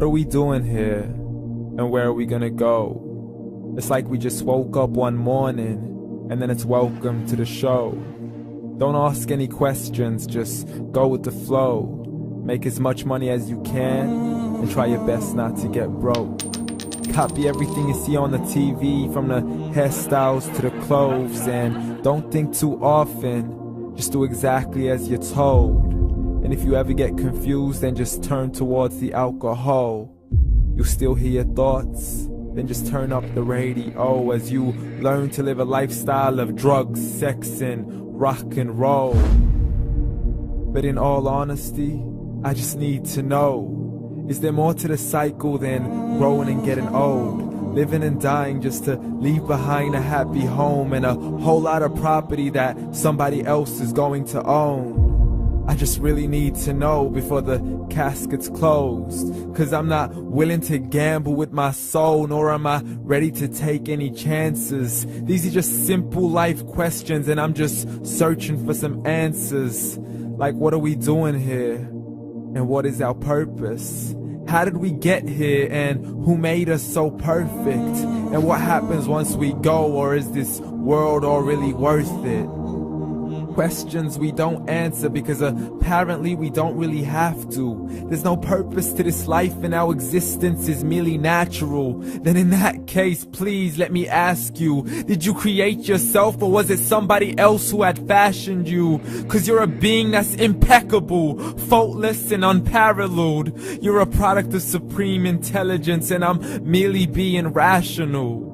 What are we doing here? And where are we gonna go? It's like we just woke up one morning and then it's welcome to the show. Don't ask any questions, just go with the flow. Make as much money as you can and try your best not to get broke. Copy everything you see on the TV, from the hairstyles to the clothes, and don't think too often, just do exactly as you're told. And if you ever get confused, then just turn towards the alcohol. You'll still hear your thoughts, then just turn up the radio as you learn to live a lifestyle of drugs, sex, and rock and roll. But in all honesty, I just need to know, is there more to the cycle than growing and getting old? Living and dying just to leave behind a happy home and a whole lot of property that somebody else is going to own. I just really need to know before the casket's closed, 'cause I'm not willing to gamble with my soul, nor am I ready to take any chances. These are just simple life questions and I'm just searching for some answers. Like, what are we doing here? And what is our purpose? How did we get here, and who made us so perfect? And what happens once we go, or is this world all really worth it? Questions we don't answer because apparently we don't really have to. There's no purpose to this life and our existence is merely natural. Then in that case, please let me ask you, did you create yourself, or was it somebody else who had fashioned you? 'Cause you're a being that's impeccable, faultless and unparalleled. You're a product of supreme intelligence and I'm merely being rational.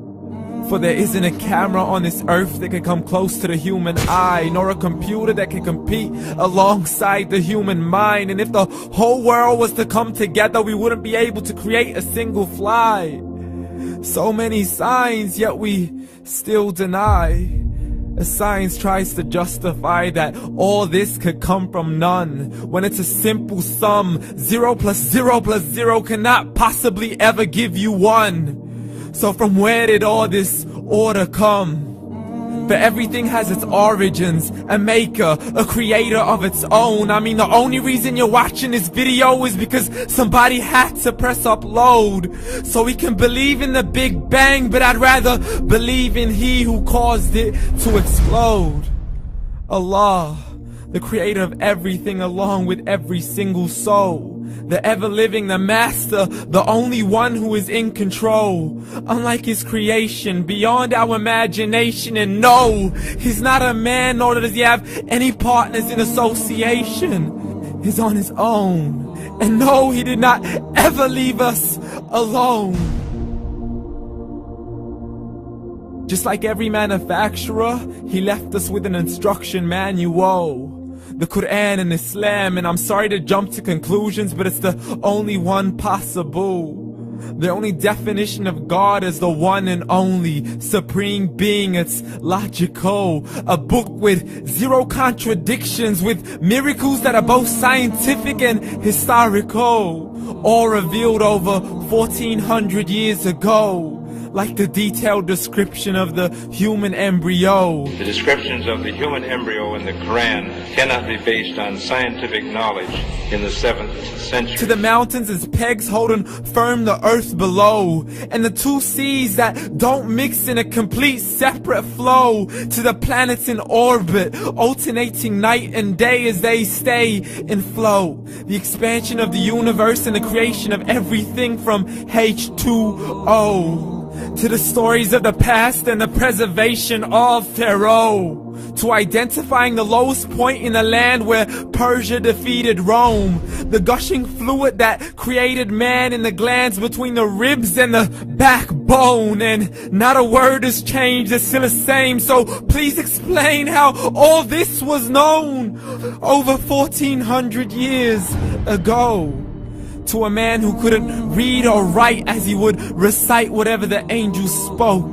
For there isn't a camera on this earth that can come close to the human eye, nor a computer that can compete alongside the human mind. And if the whole world was to come together, we wouldn't be able to create a single fly. So many signs, yet we still deny. As science tries to justify that all this could come from none, when it's a simple sum. 0 plus 0 plus 0 cannot possibly ever give you 1. So from where did all this order come? For everything has its origins, a maker, a creator of its own. I mean, the only reason you're watching this video is because somebody had to press upload. So we can believe in the Big Bang, but I'd rather believe in He who caused it to explode. Allah, the creator of everything along with every single soul. The ever-living, the master, the only one who is in control. Unlike his creation, beyond our imagination. And no, he's not a man, nor does he have any partners in association. He's on his own. And no, he did not ever leave us alone. Just like every manufacturer, he left us with an instruction manual. The Quran and Islam, and I'm sorry to jump to conclusions, but it's the only one possible. The only definition of God is the one and only supreme being. It's logical, a book with 0 contradictions, with miracles that are both scientific and historical, all revealed over 1400 years ago. Like the detailed description of the human embryo. The descriptions of the human embryo in the Karena cannot be based on scientific knowledge in the 7th century. To the mountains as pegs holding firm the earth below, and the 2 seas that don't mix in a complete separate flow. To the planets in orbit, alternating night and day as they stay in flow. The expansion of the universe and the creation of everything from H2O. To the stories of the past and the preservation of Pharaoh. To identifying the lowest point in the land where Persia defeated Rome. The gushing fluid that created man in the glands between the ribs and the backbone. And not a word has changed, it's still the same. So please explain how all this was known over 1400 years ago. To a man who couldn't read or write, as he would recite whatever the angels spoke.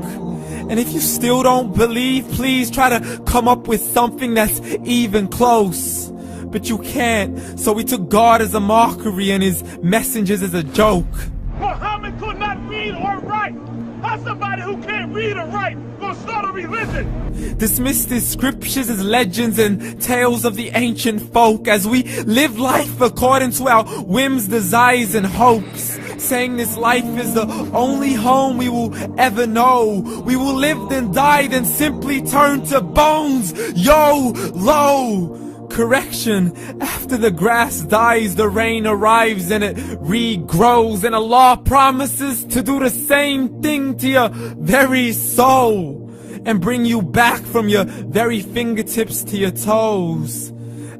And if you still don't believe, please try to come up with something that's even close. But you can't, so we took God as a mockery and his messengers as a joke. Muhammad could not read or write. How somebody who can't read or write gonna start a religion? Dismissed his scriptures as legends and tales of the ancient folk, as we live life according to our whims, desires, and hopes. saying this life is the only home we will ever know. We will live then die, then simply turn to bones. YOLO! Correction, after the grass dies, the rain arrives and it regrows, and Allah promises to do the same thing to your very soul and bring you back from your very fingertips to your toes,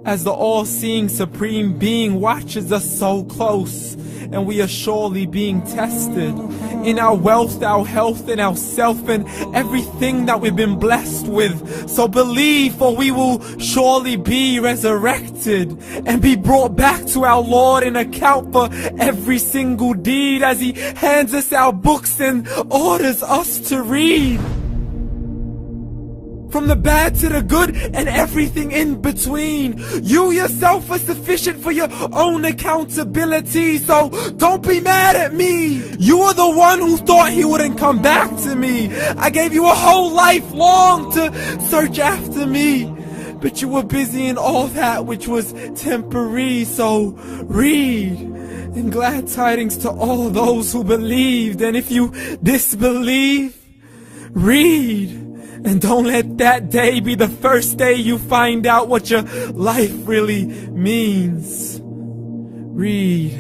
as the all-seeing supreme being watches us so close, and we are surely being tested in our wealth, our health, and our self, and everything that we've been blessed with. So believe, for we will surely be resurrected and be brought back to our Lord and account for every single deed, as He hands us our books and orders us to read. From the bad to the good and everything in between. You yourself are sufficient for your own accountability, so don't be mad at me. You are the one who thought He wouldn't come back to me. I gave you a whole life long to search after me, but you were busy in all that which was temporary. So read, and glad tidings to all those who believed. And if you disbelieve, read. And don't let that day be the first day you find out what your life really means. Read.